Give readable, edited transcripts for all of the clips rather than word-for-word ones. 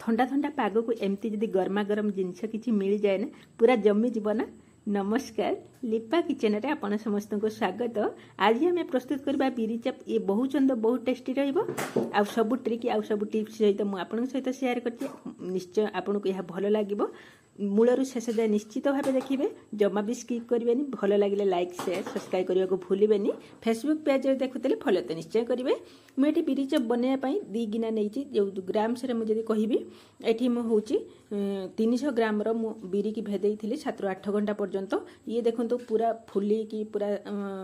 ठंडा ठंडा पाग को एमती जदि गर्मा गर्म जिनस किसी मिल जाए ना पूरा जमी जीव ना। नमस्कार, लिपा किचन रे आपण समस्त को स्वागत। आज आम प्रस्तुत करबा बिरी चप। ये बहुत सुंदर बहुत टेस्टी रहिबो। आ सब ट्रिक आ सब टिप्स सहित मु आपण सहित शेयर करछि। निश्चय आपण को यह भल लागिबो। मूलरू शेष जाए निश्चित भाव देखिए, जमा भी स्किप करेंगे। भल लगे लाइक शेयर सब्सक्राइब करने को भूलें। फेसबुक पेज देखुते फॉलो तो निश्चय करेंगे। मुझे बिरी चप बनवाई 2 गिना नहीं जो ग्राम्स मुझे कहि ये हूँ 300 ग्राम बिरी की भेदे 7-8 घंटा पर्यंत। ये देखो पूरा फुली की पूरा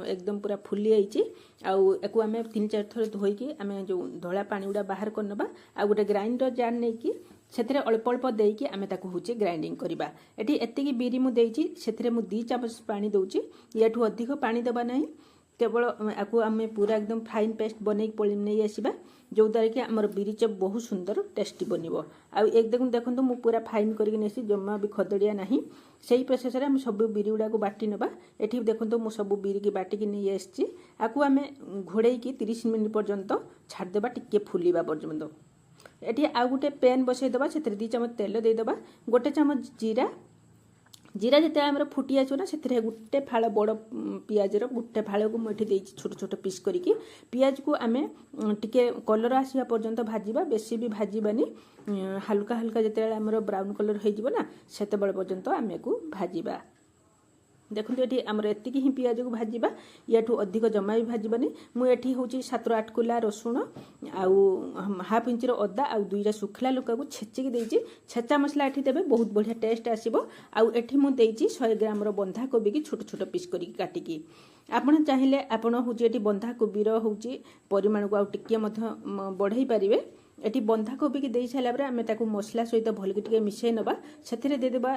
एकदम पूरा फुली आई। आउ आम 3-4 थर धोईकी आम जो धला पानी गुड़ा बाहर करनबा। आ गोटे ग्राइंडर जार नहीं कि से अल्प अल्प देकी आम हूँ ग्राइंडिंग करवा। ये एतिकी बिरी मुझे से 2 चामच पानी दूची। या अधिक पानी देवा ना, केवल आपको आम पूरा एकदम फाइन पेस्ट बनई नहीं आसवा, जो द्वारा कि आमर बिरी चप बहुत सुंदर टेस्टी बनब। एक देखो मुझे पूरा फाइन करके जमा भी खदड़िया ना। से प्रोसेस आम सब बिरी गुड़ा को बाटी नवा। ये देखो मुझे सब बिरी की बाटिकी नहीं आसी। आपको आम घोड़े 30 मिनिट पर्यंत छाड़देवा टिके फुलवा पर्यंत। ये आउ गोटे पैन बसईदे से 2 चामच तेल देदेबा। 1 चामच जीरा जीरा जिते आम फुटी आसो से गोटे फाड़ बड़ पियाजर गोटे फाड़ को मुझे छोट छोट पीस करके पियाज को आम टिके कलर आसवा पर्यंत भाजवा। बेसी भी भाजबानी, हल्का हल्का जिते आमर ब्राउन कलर हो से पर्यंत आम को भाजवा। देखो ये आमर एति ही पियाज को भाजवा, या अधिक जमा भी भाजबानी। मुझे हूँ 7-8 कुला रसुण आउ हाफ इंचर अदा आ 2टा सुखला लुका को छेचिकी देती। छेचा मसला ये देवे बहुत बढ़िया टेस्ट आसो। आठी मुझे 100 ग्राम बंधा कोबी की छोट छोट पीस करके काटिकी। आपड़ चाहिए आपड़ हूँ ये बंधा कोबीर हूँ परिमाण को आउ टिके बढ़ाई पारे। ये बंधा कोबी की दे सारापर आम मसला सहित भलि मिसई नवा। से देदेबा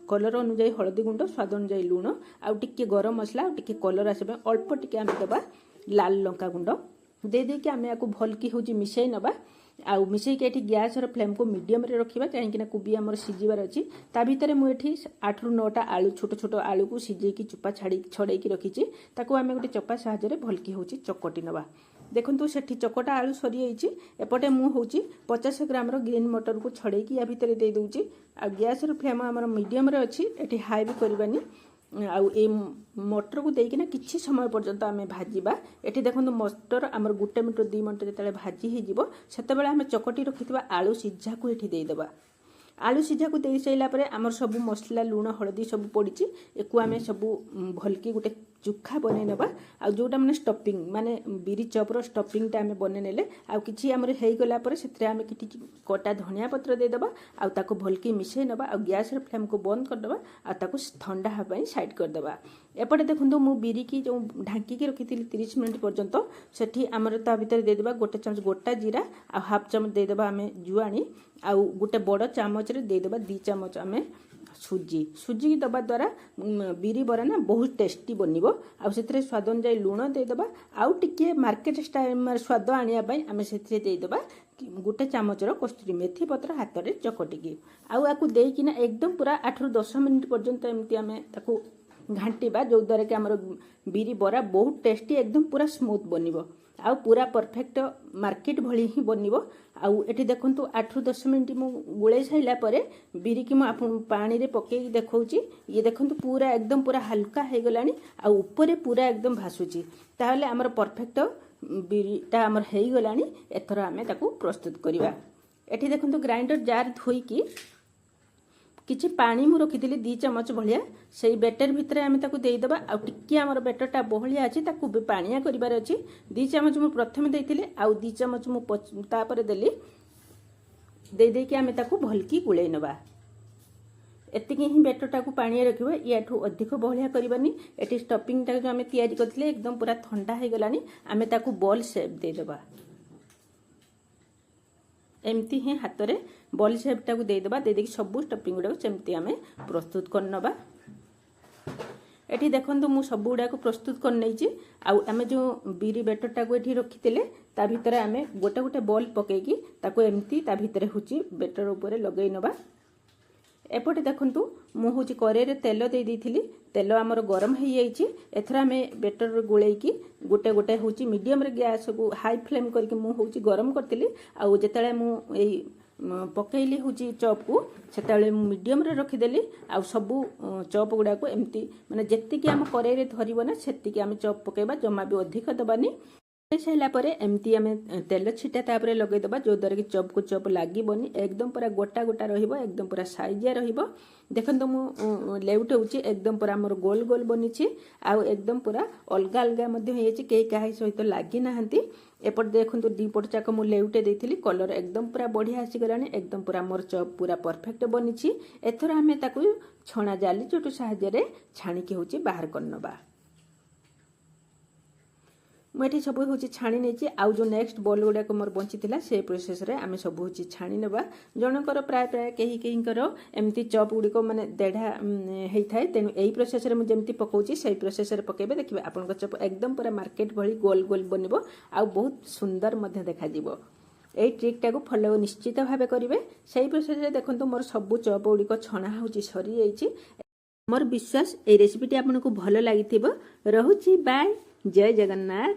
कलर अनुजाई हलदी गुंड, स्वाद अनुजाई लुण आउ टिके गरम मसला आउ टिके कलर आसपा अल्प टिके आम देबा लाल लंका गुंड देदेकी आम या भलकी हूँ मिसई नवा। आउ मिसईक गैस फ्लेम को मीडियम रे रखिबा, कहीं कोबी आमर सिझिबार अछि। ता भितर मुझे 8-रू 9टा आलू छोट छोट आलू को सिझेकी चुपा छड़ेकी रखी। ताको आम गोटे चपा साहाय्य भलकी हूँ चकटी नवा। देखो से चकटा आलू सरी जाइए। एपटे मुझे 50 ग्राम ग्रीन मटर को छड़ेकी या भितर दे दूची। आ गैस फ्लेम आमर मीडियम रे अछि, एठी हाई भी करबानी। आउ ए मटर को देकिना किछि समय पर्यंत आम भाजवा। ये देखो मटर आमर 1 मिनट 2 मिनट जो भाजी हो से आम चकटी रखिथिबा आलू सिझा को ये देदेबा। आलू सिझा को दे सारा पर आमर सब मसला लुण हलदी सब पड़ी। एक आम सब भलकी गोटे चुखा बनई नवा। आ जोटा माने स्टफिंग माने बिरी चपर स्टफिंगटा आम बनई नेले आ किछि आमर हेई गला पर सेतरे आम किछि कटा धनिया पत्र दे देबा। आ ताको भलकी मिसई नवा। आ गैस रे फ्लेम को बंद कर देबा। आ ताको ठंडा हबाई साइड कर देबा। एपटे देखो मु बिरी की जो ढांकी के रखी 30 मिनिट पर्यंत सेठी आमर ता भीतर दे देबा 1 चामच गोटा जीरा आ हाफ चामच दे देबा आम जुआणी आउ गोटे बड़ चामच रे दे देबा 2 चामच आम सुजी की दबा द्वारा बिरी बरा ना बहुत टेस्टी बनिबो। आ सेतरे स्वाद अनुसार लुण दे देबा। आउ टिके मार्केट स्टाइल स्वाद आनिया पई आम सेतरे दे देबा गोटे चामच रो कस्तूरी मेथी पत्र हाथ रे चकटिकी। आउ आकु देकिना एकदम पूरा 8-रू 10 मिनिट पर्यंत एमती आम ताकू घांटीबा, जो द्वारा कि आमर बिरी बरा बहुत टेस्टी एकदम पूरा स्मूथ बनिबो। आउ पूरा परफेक्ट मार्केट भली ही बनिबो। आउ एठी देखंतु 8-रू 10 मिनिट मु गुळे साइला परे बिरी की मु आपन पानी रे पके देखौची। ये देखंतु पूरा एकदम पूरा हल्का हे गलानी आ ऊपर पूरा एकदम भासुची। ताहले हमर परफेक्ट बिरीटा हमर हे गलानी। एथर आमे ताकू प्रस्तुत करिवा। एठी देखंतु ग्राइंडर जार धोई की किछि पानी मु रखी 2 चामच भलिया से बेटर भितर आम देदेबा। आ टिके आमर बेटरटा बहलिया अच्छी ताकू पानिया करिवार अच्छी। 2 चामच मु प्रथम देइथिले आउ 2 चामच मु तापर देली देदेकी आम ताकू भलकी गुळै नबा। एतिकी ही बेटरटा को पानिया रखिबा, याठू अधिक बहलिया करबानी। एटी स्टफिंगटा जो आम तैयारी करथिले एकदम पूरा ठंडा हे गलानी। आम ताकू बॉल शेप देदेबा। एमती ही हाथ में बॉल शेपटा को देदेबा। देदेकी सब स्टफिंग गुड़ा सेमती आम प्रस्तुत करनबा। एठी देखंतु मु सब गुड़ा को प्रस्तुत कर नैची। आम जो बिरी बेटरटा को एठी रखिथिले ता भितर आम गोटे गोटे बॉल पकेकी ताको एमती ता भितर हुची बेटर ऊपर लगई नबा। एपटे देखंतु मु हूँ कड़े तेल दे देइथिली। तेल आमर गरम हो जाइए। एथर आम बेटर गोलेकी गोटे गोटे हूँ मीडियम रे गैस को हाई फ्लेम करके मु हूँ गरम करती। आउ जेतेले मु पकईली हूँ चॉप को से मीडियम रखीदेली आ सबू चॉप गुड़ाक एमती माने जेतिकी आम कड़े धरब ना से आम चॉप पकेबा जमा भी अधिक दबानी सारापर एमती आम तेल छिटा तापर लगेदबा जो द्वारा कि चॉप को चॉप लगभग एकदम पूरा गोटा गोटा रहिबो एकदम पूरा साइजिया रहिबो देखो मु लेउटाऊँ एकदम पूरा मोर गोल गोल बनी आउ एकदम पूरा अलग अलग कई क्या सहित लगी ना एपट देखो दीपट जाक मु लेउटे देती कलर एकदम पूरा बढ़िया आसीगला एकदम पूरा मोर चॉप पूरा परफेक्ट बनी एथर आम छणा जाली चोटू साहाय्य छाणिकी हूँ बाहर करनबा मुझे सब हूँ छाणी नहीं आउ जो नेक्स्ट बॉल गुड़ाक मोर बची से प्रोसेस रे आम सब हूँ छाणी नवा जनकर प्राय प्राय कहीं कहींकर एमती चॉप गुड़िक माने देढ़ा होता है तेणु यही प्रोसेस रे मुझे पकाउची से प्रोसेस रे पकेबे देखिए आपन चॉप एकदम पूरा मार्केट भली गोल गोल बनबो आउ बहुत सुंदर मध्य देखा दिबो यही ट्रिकटा को फॉलो निश्चित भाव करेंगे से प्रोसेस रे देखो मोर सब चॉप गुड़िक छणा हूँ सरी जाइए मोर विश्वास ये रेसिपीटी आपको भल लगी रोची बाय जय जगन्नाथ।